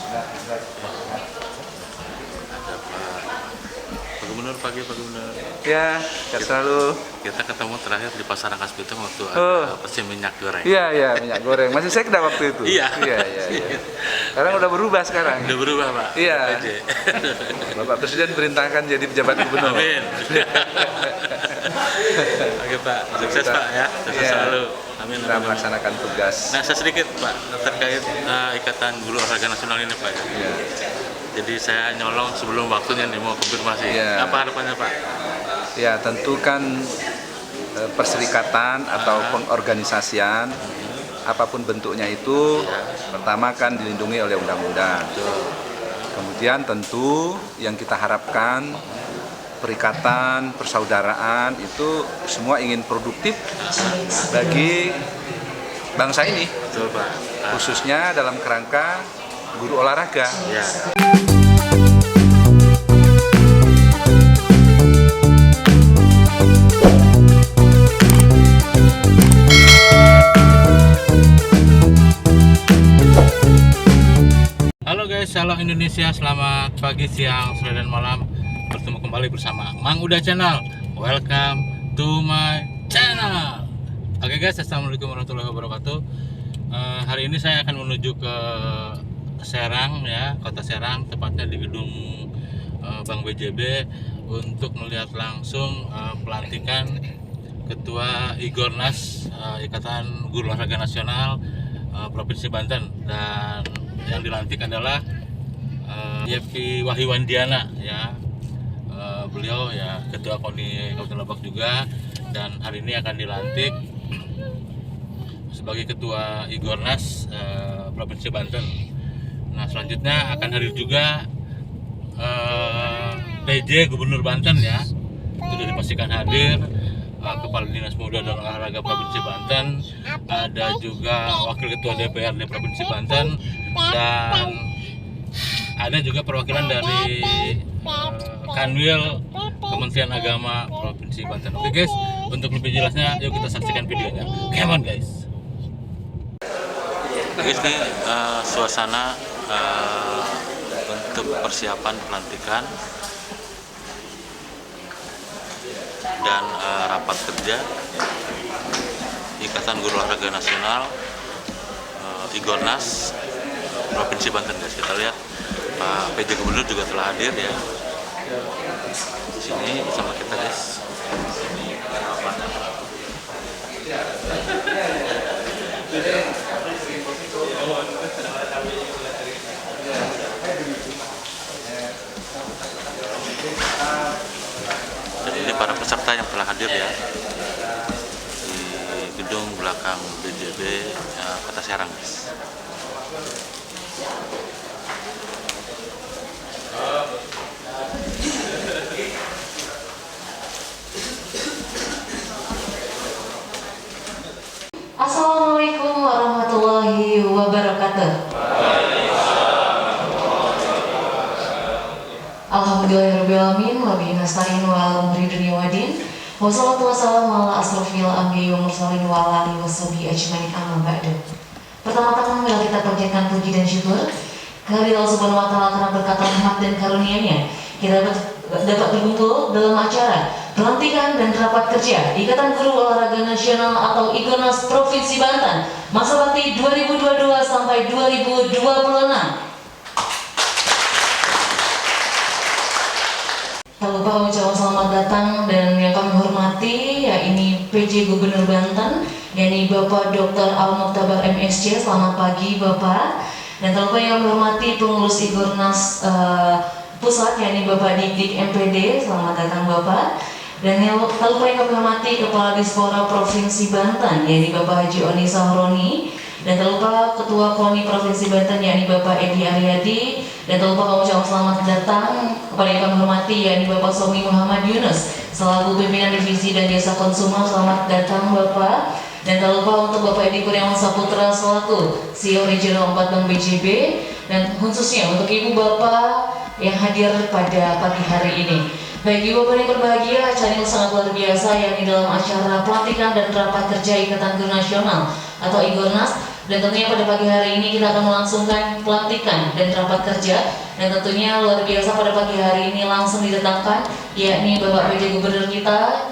Ada Pak Gubernur, pagi Pak Gubernur. Ya, sehat selalu. Kita ketemu terakhir di Pasar Rangkas Bitung waktu Oh. ada pesen minyak goreng. Iya, minyak goreng. Masih sekda waktu itu. Iya. Iya. Sekarang udah berubah sekarang. Udah berubah Pak? Iya. PJ. Bapak Presiden perintahkan jadi pejabat gubernur. Amin. Oke Pak, sukses Pak ya. Sukses Iya. selalu. Amin. Kita melaksanakan tugas. Nah, saya sedikit Pak terkait Ikatan Guru Olahraga Nasional ini Pak. Iya. Jadi saya nyolong sebelum waktunya nih mau konfirmasi. Iya. Apa harapannya Pak? Ya, tentu kan perserikatan atau pengorganisasian apapun bentuknya itu pertama kan dilindungi oleh undang-undang. Kemudian tentu yang kita harapkan perikatan, persaudaraan itu semua ingin produktif bagi bangsa ini, Betul Pak. khususnya dalam kerangka guru olahraga. Ya. Halo guys, salam Indonesia, selamat pagi, siang, sore, dan malam. Bertemu kembali bersama Mang Uda Channel. Welcome to my channel. Oke guys, assalamualaikum warahmatullahi wabarakatuh. Hari ini saya akan menuju ke Serang ya, kota Serang, tepatnya di gedung Bank BJB untuk melihat langsung pelantikan Ketua Igornas Ikatan Guru Olahraga Nasional Provinsi Banten, dan yang dilantik adalah Yepi Wahiwandiana ya. Beliau ya Ketua KONI Kabupaten Lebak juga, dan hari ini akan dilantik sebagai Ketua Igornas Provinsi Banten. Nah, selanjutnya akan hadir juga PJ Gubernur Banten ya. Sudah dipastikan hadir Kepala Dinas Muda dan Olahraga Provinsi Banten, ada juga Wakil Ketua DPRD Provinsi Banten, dan ada juga perwakilan dari Kanwil Kementerian Agama Provinsi Banten. Oke guys, untuk lebih jelasnya yuk kita saksikan videonya. Come on guys. Guys, ini suasana untuk persiapan pelantikan dan rapat kerja Ikatan Guru Olahraga Nasional Igornas Provinsi Banten guys. Kita lihat Pak PJ Gubernur juga telah hadir ya di sini bersama kita guys. Jadi ini para peserta yang telah hadir ya di gedung belakang BJB Kota Serang guys. Assalamualaikum warahmatullahi wabarakatuh. Alhamdulillahirrahmanirrahim. Wabihi nasta'in wa ala umuri dunya waddin. Wassalatu wassalamu ala asrofil anbiya'i wa mursalin wa ala alihi washabihi ajmain, amma ba'du. Pertama-tama mari kita panjatkan puji dan syukur kehadirat Allah Subhanahu wa taala karena berkat rahmat dan karunia-Nya kita dapat berkumpul dalam acara pelantikan dan rapat kerja Ikatan Guru Olahraga Nasional atau Igornas Provinsi Banten masa bakti 2022 sampai 2026. Tak lupa ucapan selamat datang dan yang kami hormati yakni PJ Gubernur Banten yakni Bapak Dr. Al-Mukhtabar MSc. Selamat pagi Bapak. Dan tak lupa yang kami hormati pengurus Igornas Pusat yakni Bapak Dik MPD. Selamat datang Bapak. Dan yang tak lupa yang kami hormati Kepala Dispora Provinsi Banten yakni Bapak Haji Oni Sahroni. Dan tak lupa Ketua KONI Provinsi Banten yakni Bapak Edi Aryadi. Dan tak lupa kami ucapkan selamat datang kepada yang kami hormati yakni Bapak Somi Muhammad Yunus selaku Pimpinan Divisi dan Jasa Konsumer. Selamat datang Bapak. Dan tak lupa untuk Bapak Edi Kurniawan Saputra selaku CEO Regional 4 Bank BJB, dan khususnya untuk Ibu Bapak yang hadir pada pagi hari ini. Baik Ibu Bapak yang berbahagia, acara ini sangat luar biasa yakni dalam acara pelantikan dan rapat kerja Ikatan Guru Nasional atau Igornas Dan tentunya pada pagi hari ini kita akan melangsungkan pelantikan dan rapat kerja. Dan tentunya luar biasa pada pagi hari ini langsung ditetapkan, yakni Bapak PJ Gubernur kita,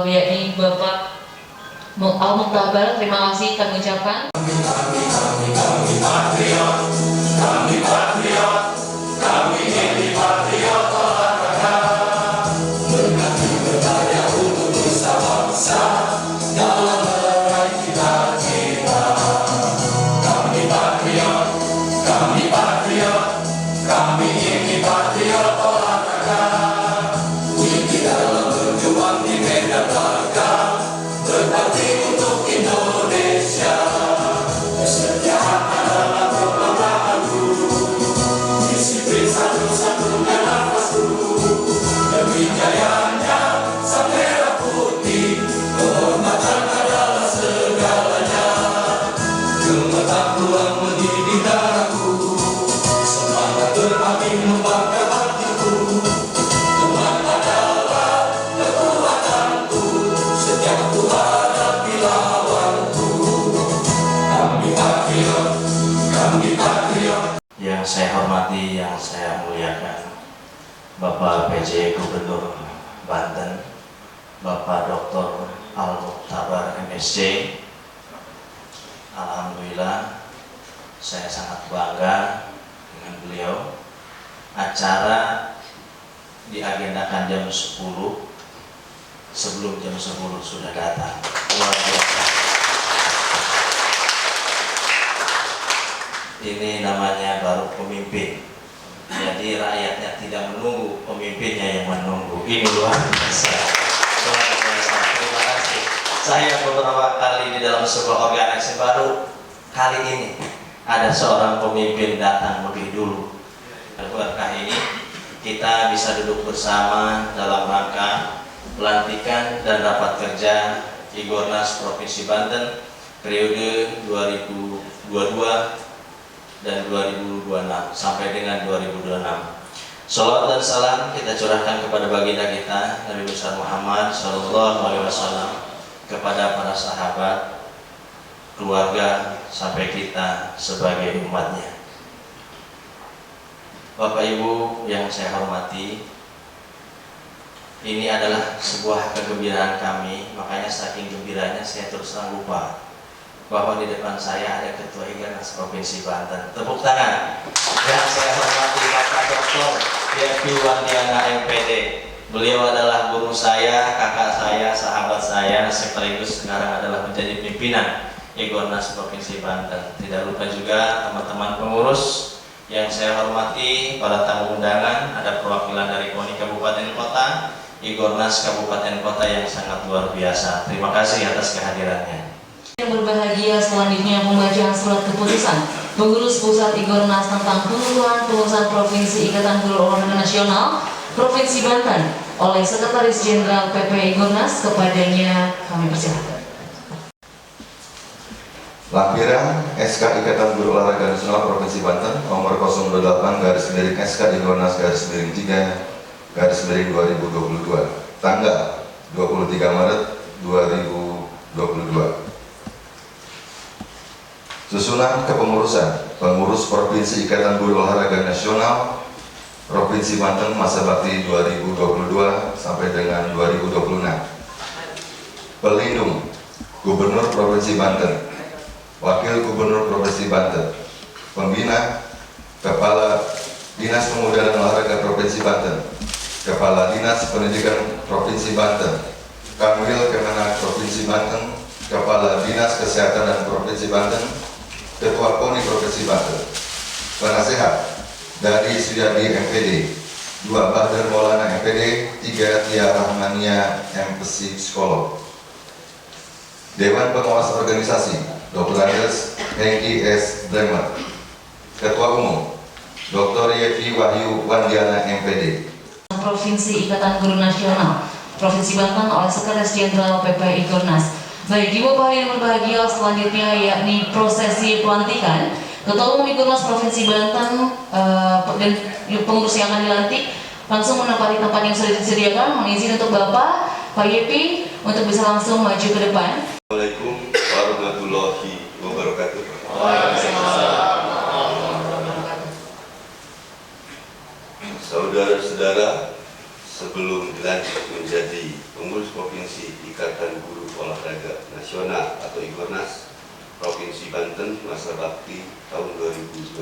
yakni Bapak Al Muktabar. Terima kasih kami ucapkan. Kami patriot, kami ini patriot olahraga, berkati berdaya untuk nusa bangsa dalam meraih cita-cita. Kami patriot, kami ini patriot olahraga, wujud dalam berjuang di medan laga, berbakti untuk Indonesia. Kesetiaan adalah kebanggaanku, disiplin satu-satunya nafasku, demi jayanya sang merah putih, kehormatan adalah segalanya. Gemetar tulang menjadi darahku, semangat berani membakar hatiku. Tuhan adalah kekuatanku, setiap ku hadapi lawanku. Kami patriot, Yang saya hormati, yang saya muliakan, Bapak PJ Gubernur Banten, Bapak Dr. Al Muktabar MSc. Alhamdulillah, saya sangat bangga dengan beliau. Acara diagendakan jam 10, sebelum jam 10 sudah datang. Luar biasa. Ini namanya baru pemimpin. Jadi rakyatnya tidak menunggu, pemimpinnya yang menunggu. Ini luar biasa. Luar biasa. Terima kasih. Saya beberapa kali di dalam sebuah organisasi baru, kali ini ada seorang pemimpin datang lebih dulu. Berkah ini kita bisa duduk bersama dalam rangka pelantikan dan rapat kerja Igornas Provinsi Banten periode 2022 dan 2026 sampai dengan 2026. Shalawat dan salam kita curahkan kepada baginda kita Nabi besar Muhammad SAW, kepada para sahabat, keluarga, sampai kita sebagai umatnya. Bapak Ibu yang saya hormati, ini adalah sebuah kegembiraan kami. Makanya saking gembiranya saya terus terang lupa bahwa di depan saya ada Ketua Igornas Provinsi Banten. Tepuk tangan. Yang saya hormati Bapak Dr. Yepi Wandiana MPD. Beliau adalah guru saya, kakak saya, sahabat saya, sekaligus sekarang adalah menjadi pimpinan Igornas Provinsi Banten. Tidak lupa juga teman-teman pengurus yang saya hormati, para tamu undangan, ada perwakilan dari KONI Kabupaten Kota, Igornas Kabupaten Kota yang sangat luar biasa. Terima kasih atas kehadirannya. Yang berbahagia selanjutnya pembacaan surat keputusan Pengurus Pusat Igornas tentang pengukuhan pengurusan Provinsi Ikatan Guru Olahraga Nasional Provinsi Banten oleh Sekretaris Jenderal PP Igornas. Kepadanya kami persilakan. Lampiran SK Ikatan Guru Olahraga Nasional Provinsi Banten nomor 028/SK Igornas-3/2022 tanggal 23 Maret 2022. Susunan kepengurusan Pengurus Provinsi Ikatan Guru Olahraga Nasional Provinsi Banten masa bakti 2022 sampai dengan 2026. Pelindung Gubernur Provinsi Banten, Wakil Gubernur Provinsi Banten, Pembina, Kepala Dinas Pemuda dan Olahraga Provinsi Banten, Kepala Dinas Pendidikan Provinsi Banten, Kanwil Kemenak Provinsi Banten, Kepala Dinas Kesehatan dan Provinsi Banten, Ketua KONI Provinsi Banten, Penasehat dari Suyadi MPD, 2 Bahder Maulana MPD, 3 Tia Rahmania MPC Psikolog. Dewan Pengawas Organisasi Dr. Andes Hengki S. Bremer. Ketua Umum Dr. Yepi Wahyu Wandiana MPD. Provinsi Ikatan Guru Nasional Provinsi Banten oleh Sekretaris Jenderal PP Igornas. Baik, di bawah yang berbahagia selanjutnya yakni prosesi pelantikan Ketua Umum Igornas Provinsi Banten dan pengurus yang akan dilantik langsung menempati tempat yang sudah disediakan. Mohon izin untuk Bapak Pak Yepi untuk bisa langsung maju ke depan. Assalamualaikum warahmatullahi wabarakatuh. dilantik menjadi pengurus Provinsi Ikatan Guru Olahraga Nasional atau IGORNAS Provinsi Banten masa bakti tahun 2021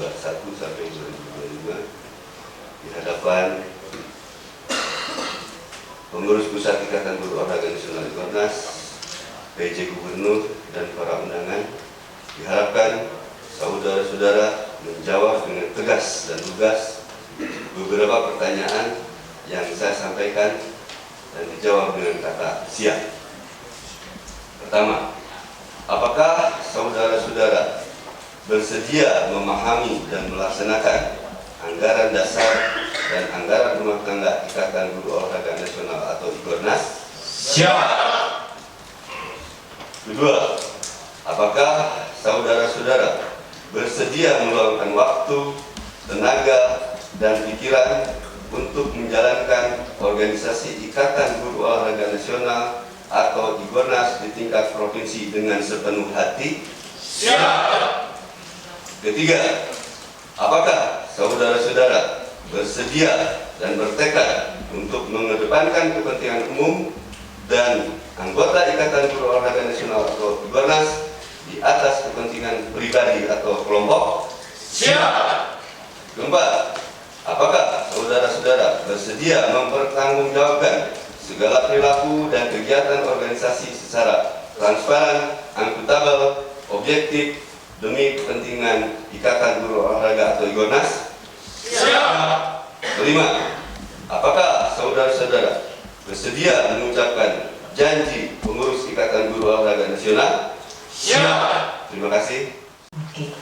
sampai 2025 di hadapan pengurus Pusat Ikatan Guru Olahraga Nasional IGORNAS, PJ Gubernur dan para undangan. Diharapkan saudara-saudara menjawab dengan tegas dan lugas beberapa pertanyaan yang saya sampaikan dan dijawab dengan kata siap. Pertama, apakah saudara-saudara bersedia memahami dan melaksanakan anggaran dasar dan anggaran rumah tangga Ikatan Guru Olahraga Nasional atau IGORNAS? Siap. Kedua, apakah saudara-saudara bersedia meluangkan waktu, tenaga, dan pikiran untuk menjalankan organisasi Ikatan Guru Olahraga Nasional atau IGORNAS di tingkat provinsi dengan sepenuh hati? Siap. Ketiga, apakah saudara-saudara bersedia dan bertekad untuk mengedepankan kepentingan umum dan anggota Ikatan Guru Olahraga Nasional atau IGORNAS di atas kepentingan pribadi atau kelompok? Siap. Keempat, apakah saudara-saudara bersedia mempertanggungjawabkan segala perilaku dan kegiatan organisasi secara transparan, akuntabel, objektif demi kepentingan Ikatan Guru Olahraga atau IGORNAS? Siap. Kelima, apakah saudara-saudara bersedia mengucapkan janji pengurus Ikatan Guru Olahraga Nasional? Siap. Terima kasih. Oke.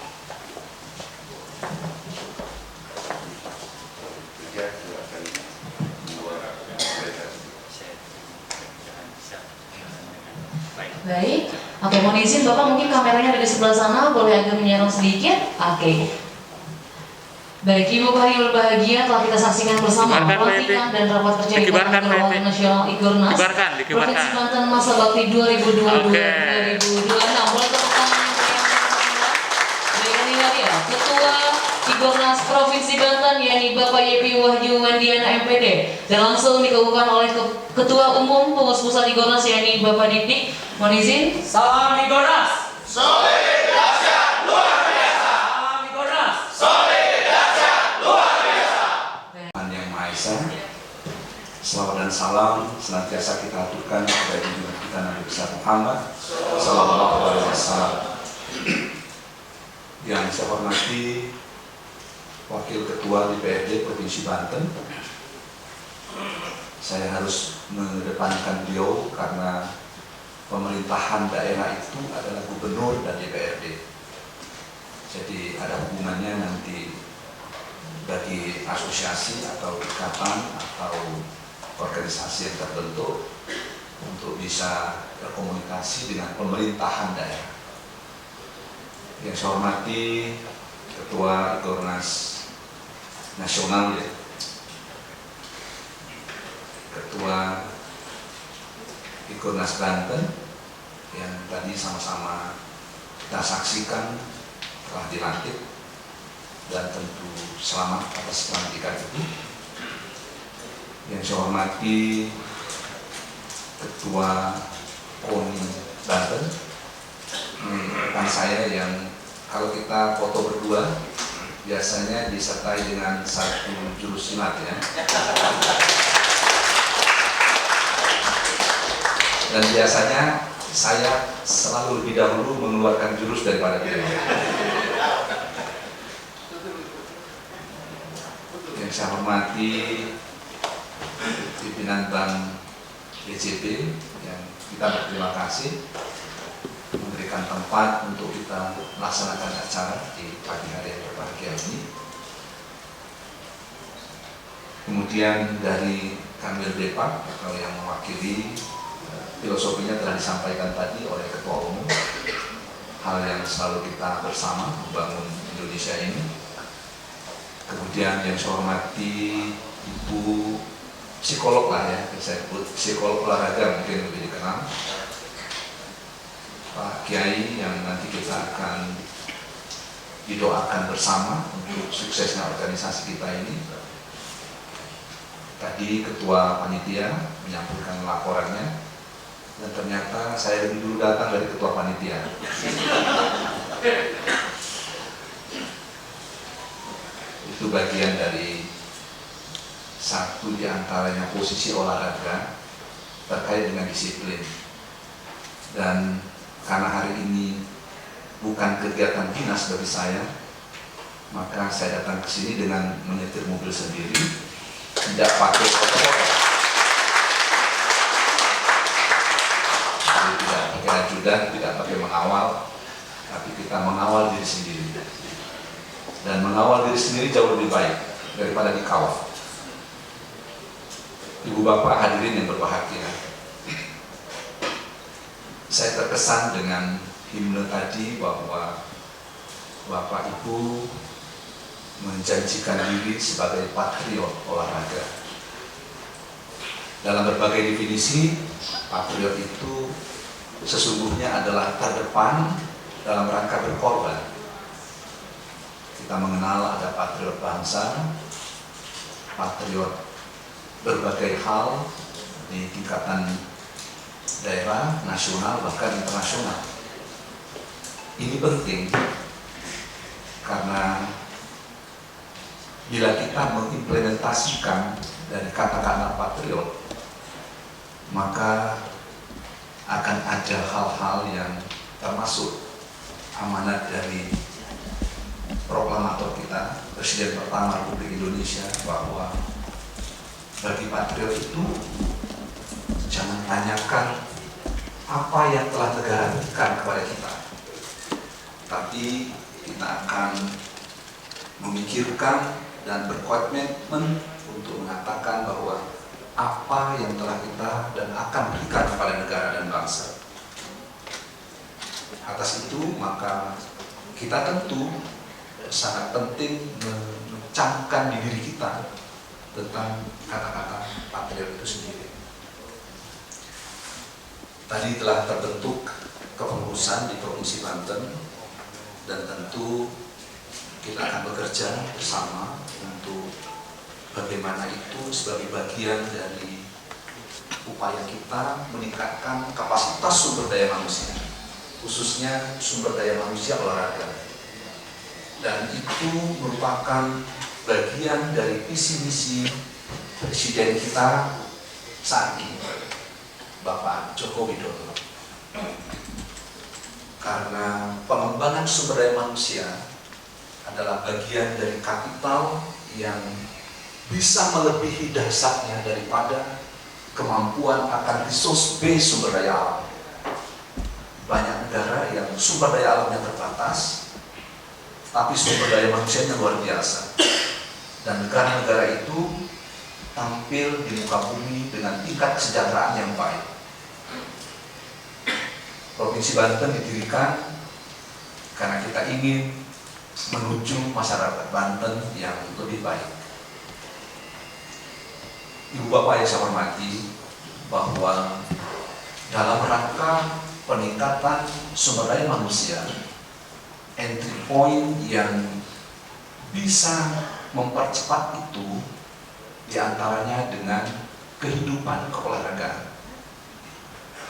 Baik, oke, mohon izin Bapak, mungkin kameranya ada di sebelah sana, boleh agak menyerong sedikit. Oke. Baik, Ibu hari berbahagia, telah kita saksikan bersama pelantikan dan rapat kerja Ikatan Guru Olahraga Nasional IGORNAS Provinsi Banten masa bakti 2022-2026. Boleh tepuk tangan yang meriah. Baik, Ketua IGORNAS Provinsi Banten yakni Bapak Yepi Wahyu Wendiana MPD, dan langsung dikemukakan oleh Ketua Umum Pengurus Pusat IGORNAS yakni Bapak Dikdik. Mohon izin. Salam IGORNAS. Solid, dahsyat, luar biasa. Salam IGORNAS. Solid, dahsyat, luar biasa. Tuhan Yang Maha Esa, selawat dan salam senantiasa kita aturkan kepada junjungan kita Nabi besar Muhammad sallallahu alaihi wasallam. Yang saya hormati Wakil Ketua DPRD Provinsi Banten, saya harus mengedepankan beliau karena pemerintahan daerah itu adalah gubernur dan DPRD. Jadi ada hubungannya nanti bagi asosiasi atau ikatan atau organisasi yang terbentuk untuk bisa berkomunikasi dengan pemerintahan daerah. Yang saya hormati Ketua IGORNAS Nasional, Ketua IGORNAS Banten yang tadi sama-sama kita saksikan telah dilantik, dan tentu selamat atas pelantikan itu. Yang saya hormati Ketua KONI Banten, rekan saya yang kalau kita foto berdua biasanya disertai dengan satu jurus silat ya. Dan biasanya saya selalu lebih dahulu mengeluarkan jurus daripada beliau. Yang saya hormati pimpinan Bank BCB yang kita berterima kasih memberikan tempat untuk kita melaksanakan acara di pagi hari yang berbahagia ini. Kemudian dari Kamil Depak atau yang mewakili, filosofinya telah disampaikan tadi oleh Ketua Umum, hal yang selalu kita bersama membangun Indonesia ini. Kemudian yang saya hormati Ibu psikolog lah ya, saya sebut psikolog olahraga mungkin lebih dikenal, Pak Kiai, yang nanti kita akan didoakan bersama untuk suksesnya organisasi kita ini. Tadi ketua panitia menyampaikan laporannya, dan ternyata saya lebih dulu datang dari ketua panitia. Itu bagian dari satu di antaranya posisi olahraga terkait dengan disiplin. Dan karena hari ini bukan kegiatan dinas bagi saya, maka saya datang ke sini dengan menyetir mobil sendiri, tidak pakai protokol. Jadi tidak pakai ajudan, tidak pakai mengawal, tapi kita mengawal diri sendiri. Dan mengawal diri sendiri jauh lebih baik daripada dikawal. Ibu bapak hadirin yang berbahagia, saya terkesan dengan himne tadi bahwa bapak ibu menjanjikan diri sebagai patriot olahraga. Dalam berbagai definisi, patriot itu sesungguhnya adalah terdepan dalam rangka berkorban. Kita mengenal ada patriot bangsa, patriot berbagai hal di tingkatan daerah, nasional, bahkan internasional. Ini penting karena bila kita mengimplementasikan dari kata-kata patriot, maka akan ada hal-hal yang termasuk amanat dari proklamator kita, Presiden pertama Republik Indonesia, bahwa bagi patriot itu jangan tanyakan apa yang telah negara berikan kepada kita, tapi kita akan memikirkan dan berkomitmen untuk mengatakan bahwa apa yang telah kita dan akan berikan kepada negara dan bangsa. Atas itu maka kita tentu sangat penting mencamkan di diri kita tentang kata-kata patriot itu sendiri. Tadi telah terbentuk kepengurusan di Provinsi Banten, dan tentu kita akan bekerja bersama untuk bagaimana itu sebagai bagian dari upaya kita meningkatkan kapasitas sumber daya manusia, khususnya sumber daya manusia olahraga. Dan itu merupakan bagian dari visi misi Presiden kita saat ini, Bapak Joko Widodo. Karena pengembangan sumber daya manusia adalah bagian dari kapital yang bisa melebihi dasarnya daripada kemampuan akan resource base sumber daya alam. Banyak negara yang sumber daya alamnya terbatas, tapi sumber daya manusianya luar biasa. Dan negara-negara itu tampil di muka bumi dengan tingkat kesejahteraan yang baik. Provinsi Banten didirikan karena kita ingin menuju masyarakat Banten yang lebih baik. Ibu bapak yang saya hormati, bahwa dalam rangka peningkatan sumber daya manusia, entry point yang bisa mempercepat itu diantaranya dengan kehidupan keolahragaan.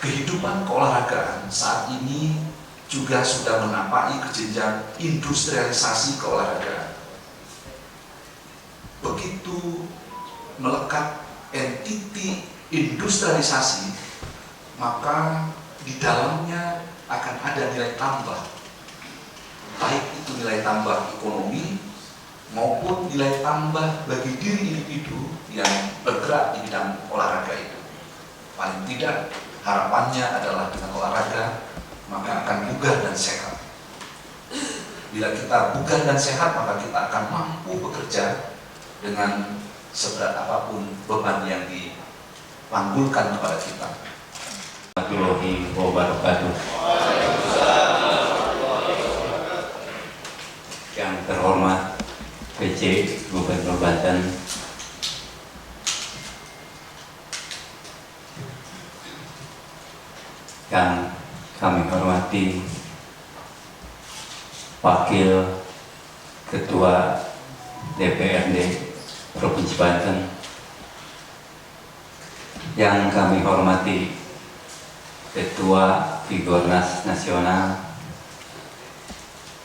Kehidupan keolahragaan saat ini juga sudah menapaki ke jenjang industrialisasi keolahragaan. Begitu melekat entiti industrialisasi, maka di dalamnya akan ada nilai tambah, baik itu nilai tambah ekonomi maupun nilai tambah bagi diri individu yang bergerak di bidang olahraga itu. Paling tidak harapannya adalah dengan olahraga maka akan bugar dan sehat. Bila kita bugar dan sehat, maka kita akan mampu bekerja dengan seberat apapun beban yang dipanggulkan kepada kita. Warahmatullahi wabarakatuh. Yang terhormat PJ Gubernur Banten, yang kami hormati Wakil Ketua DPRD Provinsi Banten, yang kami hormati Ketua Igornas Nasional,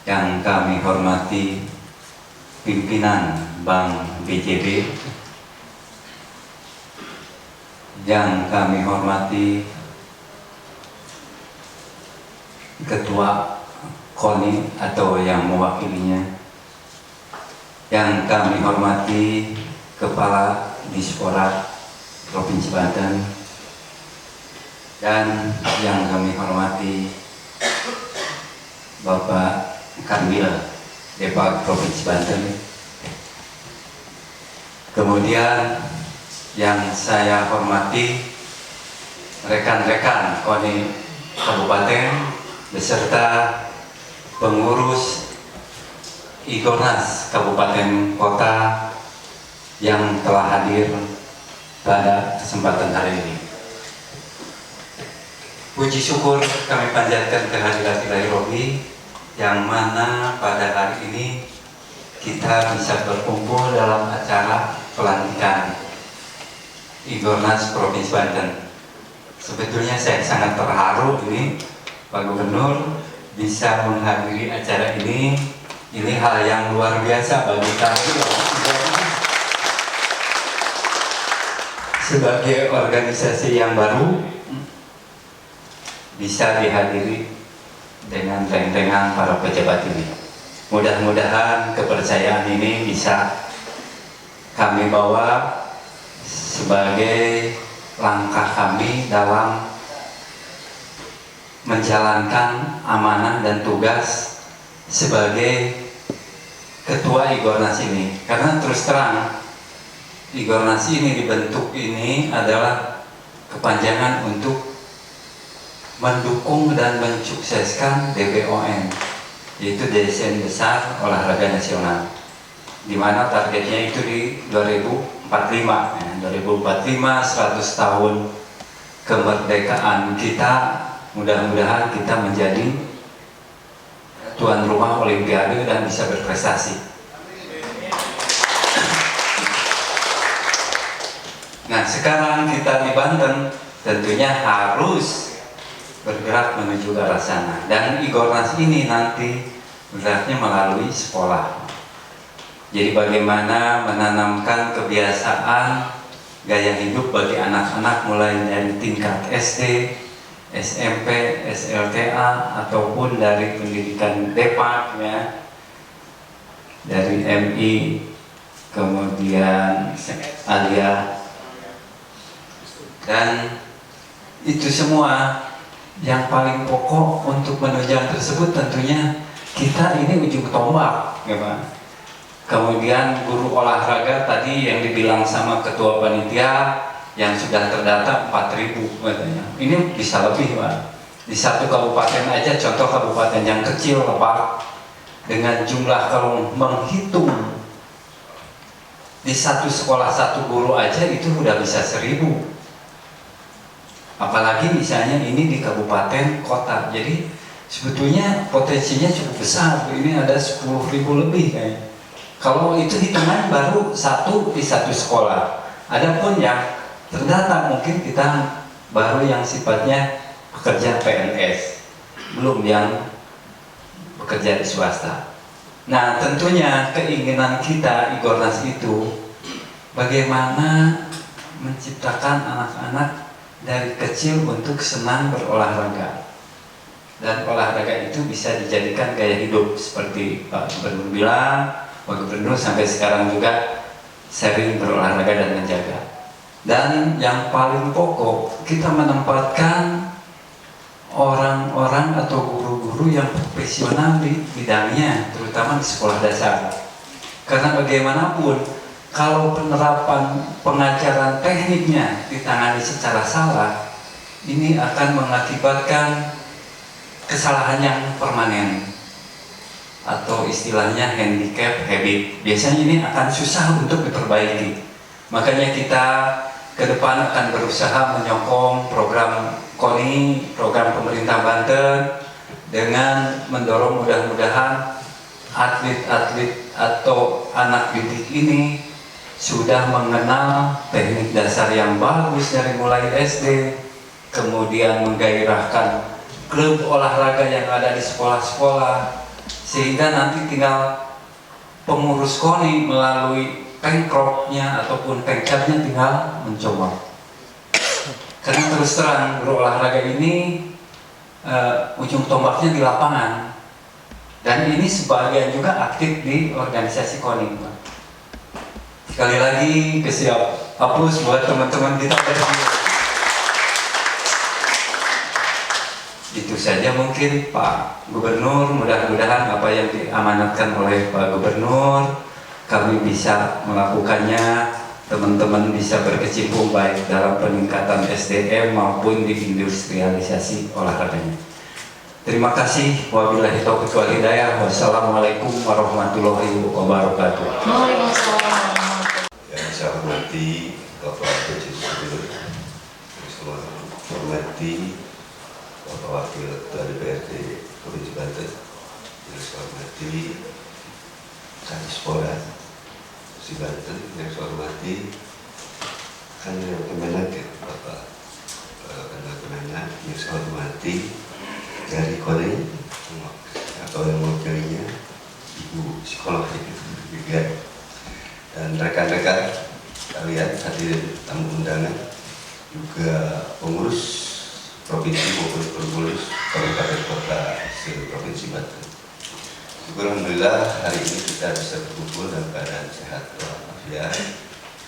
yang kami hormati pimpinan Bank BJB, yang kami hormati Ketua KONI atau yang mewakilinya, yang kami hormati Kepala Disporat Provinsi Banten, dan yang kami hormati Bapak Kanwil Depak Provinsi Banten. Kemudian yang saya hormati rekan-rekan KONI Kabupaten beserta pengurus Igornas Kabupaten Kota yang telah hadir pada kesempatan hari ini. Puji syukur kami panjatkan kehadirat Ilahi Robi, yang mana pada hari ini kita bisa berkumpul dalam acara pelantikan Igornas Provinsi Banten. Sebetulnya saya sangat terharu ini Pak Gubernur bisa menghadiri acara ini. Ini hal yang luar biasa bagi kami sebagai organisasi yang baru, bisa dihadiri dengan reng-rengan para pejabat ini. Mudah-mudahan kepercayaan ini bisa kami bawa sebagai langkah kami dalam menjalankan amanah dan tugas sebagai Ketua Igornas ini. Karena terus terang, Igornas ini dibentuk ini adalah kepanjangan untuk mendukung dan mensukseskan DBON, yaitu Desain Besar Olahraga Nasional, di mana targetnya itu di 2045. 2045 100 tahun kemerdekaan kita, mudah-mudahan kita menjadi tuan rumah Olimpiade dan bisa berprestasi. Nah, sekarang kita di Banten tentunya harus bergerak menuju ke arah sana, dan Igornas ini nanti bergeraknya melalui sekolah. Jadi bagaimana menanamkan kebiasaan gaya hidup bagi anak-anak mulai dari tingkat SD, SMP, SLTA, ataupun dari pendidikan Depak, ya, dari MI, kemudian Alia, dan itu semua yang paling pokok untuk menunjang tersebut tentunya kita ini ujung tombak, ya Pak. Kemudian guru olahraga tadi yang dibilang sama ketua panitia yang sudah terdata 4.000 katanya. Ini bisa lebih Pak. Di satu kabupaten aja, contoh kabupaten yang kecil Pak, dengan jumlah kalau menghitung di satu sekolah satu guru aja itu udah bisa 1.000. Apalagi misalnya ini di kabupaten kota. Jadi sebetulnya potensinya cukup besar. Ini ada 10.000 lebih kayaknya. Kalau itu hitungan baru satu di satu sekolah. Adapun yang terdata mungkin kita baru yang sifatnya pekerja PNS, belum yang bekerja di swasta. Nah, tentunya keinginan kita Igornas itu bagaimana menciptakan anak-anak dari kecil untuk senang berolahraga, dan olahraga itu bisa dijadikan gaya hidup seperti Pak Gubernur bilang. Pak Gubernur sampai sekarang juga sering berolahraga dan menjaga. Dan yang paling pokok, kita menempatkan orang-orang atau guru-guru yang profesional di bidangnya, terutama di sekolah dasar. Karena bagaimanapun kalau penerapan pengajaran tekniknya ditangani secara salah, ini akan mengakibatkan kesalahan yang permanen, atau istilahnya handicap habit. Biasanya ini akan susah untuk diperbaiki. Makanya kita ke depan akan berusaha menyokong program KONI, program pemerintah Banten, dengan mendorong mudah-mudahan atlet-atlet atau anak didik ini sudah mengenal teknik dasar yang bagus dari mulai SD, kemudian menggairahkan klub olahraga yang ada di sekolah-sekolah, sehingga nanti tinggal pengurus KONI melalui pengkropnya ataupun pengkapnya tinggal mencoba. Karena terus terang guru olahraga ini ujung tombaknya di lapangan, dan ini sebagian juga aktif di organisasi KONI. Sekali lagi kesiap hapus buat teman-teman kita. Itu saja mungkin Pak Gubernur, mudah-mudahan apa yang diamanatkan oleh Pak Gubernur kami bisa melakukannya, teman-teman bisa berkecimpung baik dalam peningkatan SDM maupun di industrialisasi olahraganya. Terima kasih. Wabillahi taufiq wal hidayah. Wassalamualaikum warahmatullahi wabarakatuh. Waalaikumsalam. Yang saya hormati Bapak PJ Gubernur, yang saya hormati Bapak Wakil Ketua DPRD Provinsi Banten, yang saya hormati Kadispora Provinsi Banten, yang saya hormati Kanwil Kemenak Bapak Kanwil Kemenak, yang saya hormati dari KONI atau yang mewakilinya Ibu Psikolog juga, dan rekan-rekan kalian hadirin tamu undangan, juga pengurus provinsi maupun pengurus kabupaten kota se-Provinsi Banten. Alhamdulillah hari ini kita bisa berkumpul dalam keadaan sehat walafiat,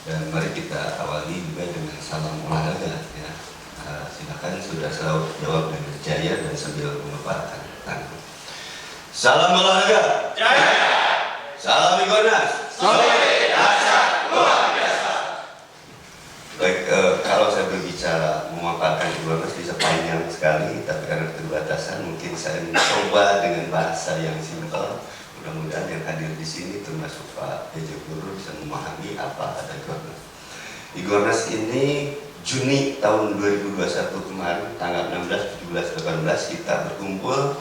dan mari kita awali juga dengan salam olahraga ya. Silakan sudah selalu jawab dengan jaya dan sambil mengepalkan tangan. Salam olahraga. Jaya. Salam Igornas. Solid, dahsyat, luar biasa. Baik, kalau saya berbicara memaparkan Igornas bisa panjang sekali, tapi karena keterbatasan mungkin saya mencoba dengan bahasa yang simpel. Mudah-mudahan yang hadir di sini termasuk Pak PJ Gubernur bisa memahami apa ada Igornas. Igornas ini Juni tahun 2021 kemarin, tanggal 16, 17, 18 kita berkumpul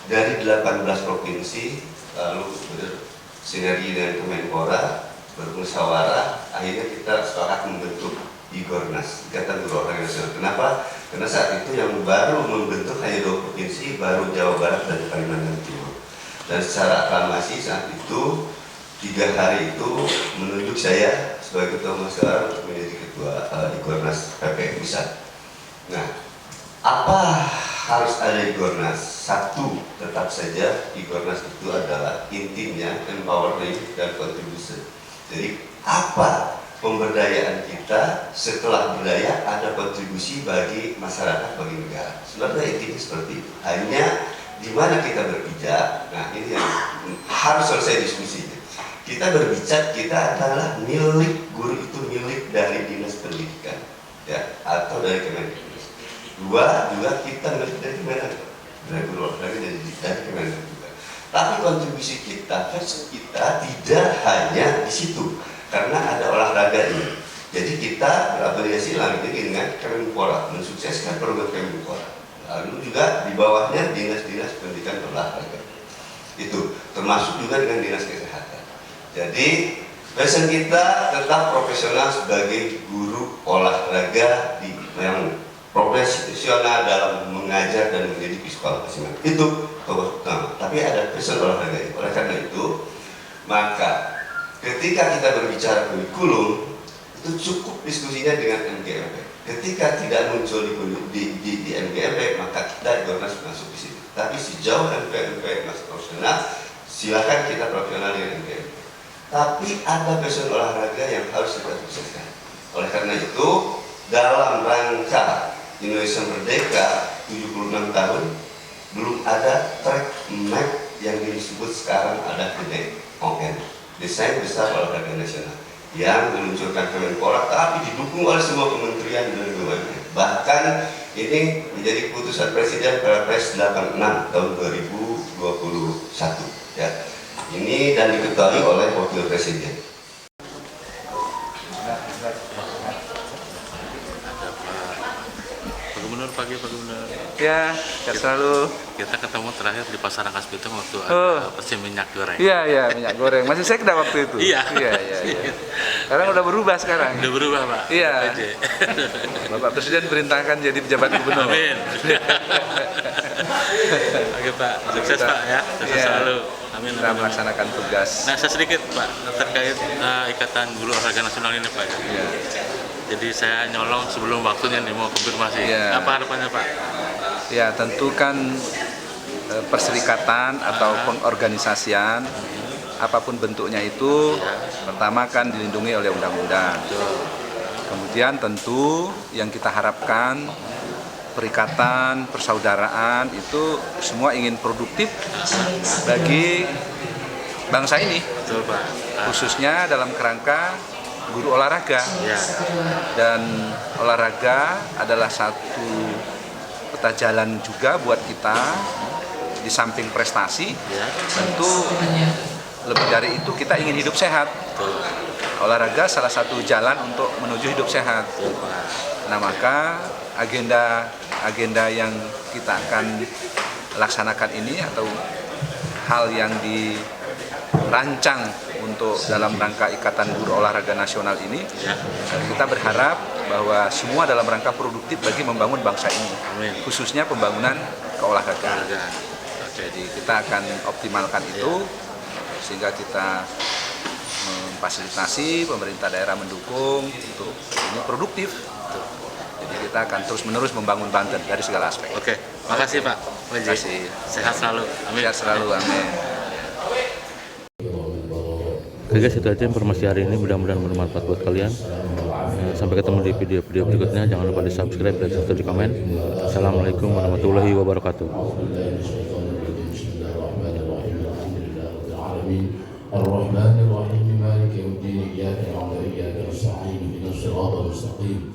dari 18 provinsi, lalu bersinergi dengan Kemenpora, bermusyawarah, akhirnya kita sepakat membentuk Igornas, Ikatan Guru Olahraga Nasional. Kenapa? Karena saat itu yang baru membentuk hanya 2 provinsi, baru Jawa Barat dan Kalimantan Timur. Dan secara aklamasi saat itu 3 hari itu menunjuk saya sebagai ketua musyawarah untuk menjadi ketua Igornas PPI Pusat. Nah, apa harus ada Igornas? Satu, tetap saja Igornas itu adalah intinya empowering dan contribution. Jadi apa pemberdayaan kita, setelah berdaya ada kontribusi bagi masyarakat, bagi negara. Sebenarnya intinya seperti itu. Hanya di mana kita berpijak, nah ini yang harus selesai diskusinya. Kita berbicara, kita adalah milik, guru itu milik dari Dinas Pendidikan ya, atau dari Kemendikbud. 2, juga kita milik dari Kemendikbud, dari guru olahraga dari Kemendikbud juga. Tapi kontribusi kita, versi kita tidak hanya di situ, karena ada olahraga ini. Jadi kita berafiliasi lagi dengan Kemenpora, mensukseskan program Kemenpora. Lalu juga di bawahnya dinas-dinas pendidikan olahraga. Itu termasuk juga dengan dinas kesehatan. Jadi passion kita tetap profesional sebagai guru olahraga yang profesional dalam mengajar dan mendidik di sekolah masing-masing. Itu utama. Tapi ada passion olahraga. Oleh karena itu, maka ketika kita berbicara kurikulum, itu cukup diskusinya dengan MGMP. Ketika tidak muncul di MGMP, maka kita Igornas masuk di situ. Tapi sejauh MGMP masih profesional, silakan kita profesional dengan MGMP. Tapi ada passion olahraga yang harus kita sukseskan. Oleh karena itu, dalam rangka Indonesia Merdeka 76 tahun, belum ada track map yang disebut sekarang ada DON, Desain Besar Olahraga Nasional, yang diluncurkan Kemenpora, tapi didukung oleh semua kementerian dan BUMN. Bahkan ini menjadi keputusan Presiden Perpres 86 tahun 2021 ya. Ini dan diketahui oleh Wakil Presiden. Pak Gubernur, pagi Pak Gubernur. Ya, sehat selalu. Kita ketemu terakhir di Pasar Rangkas Bitung waktu ada pesen minyak goreng. Iya, minyak goreng. Masih sekda waktu itu. Iya. Iya. Sekarang udah berubah sekarang. Udah berubah Pak. Iya. PJ. Bapak Presiden perintahkan jadi pejabat gubernur. Amin. Oke Pak, sukses Pak ya, sukses Iya. selalu. Amin. Kita amin. melaksanakan tugas. Nah, saya sedikit Pak terkait Ikatan Guru Olahraga Nasional ini Pak. Iya. Jadi saya nyolong sebelum waktunya nih mau konfirmasi. Iya. Apa harapannya Pak? Ya tentu kan perserikatan atau pengorganisasian apapun bentuknya itu pertama kan dilindungi oleh undang-undang. Kemudian tentu yang kita harapkan perikatan, persaudaraan itu semua ingin produktif bagi bangsa ini, Betul Pak. khususnya dalam kerangka guru olahraga. Ya. Dan olahraga adalah satu peta jalan juga buat kita. Di samping prestasi, Ya. tentu lebih dari itu kita ingin hidup sehat. Betul. Olahraga salah satu jalan untuk menuju hidup sehat. Betul Pak. Nah maka agenda yang kita akan laksanakan ini atau hal yang dirancang untuk dalam rangka Ikatan Guru Olahraga Nasional ini, Ya. kita berharap bahwa semua dalam rangka produktif bagi membangun bangsa ini, Amin. khususnya pembangunan keolahragaan. Olahraga. Jadi kita akan optimalkan itu sehingga kita memfasilitasi, pemerintah daerah mendukung untuk ini produktif. Jadi kita akan terus-menerus membangun Banten dari segala aspek. Oke, makasih Pak. Terima kasih. Sehat selalu. Amin. Sehat selalu, amin. Oke guys, itu aja informasi hari ini, mudah-mudahan bermanfaat buat kalian. Sampai ketemu di video-video berikutnya. Jangan lupa di subscribe dan serta di komen. Assalamualaikum warahmatullahi wabarakatuh. الرحمن الرحيم مالك يوم الدين إياك نعبد وإياك نستعين اهدنا الصراط المستقيم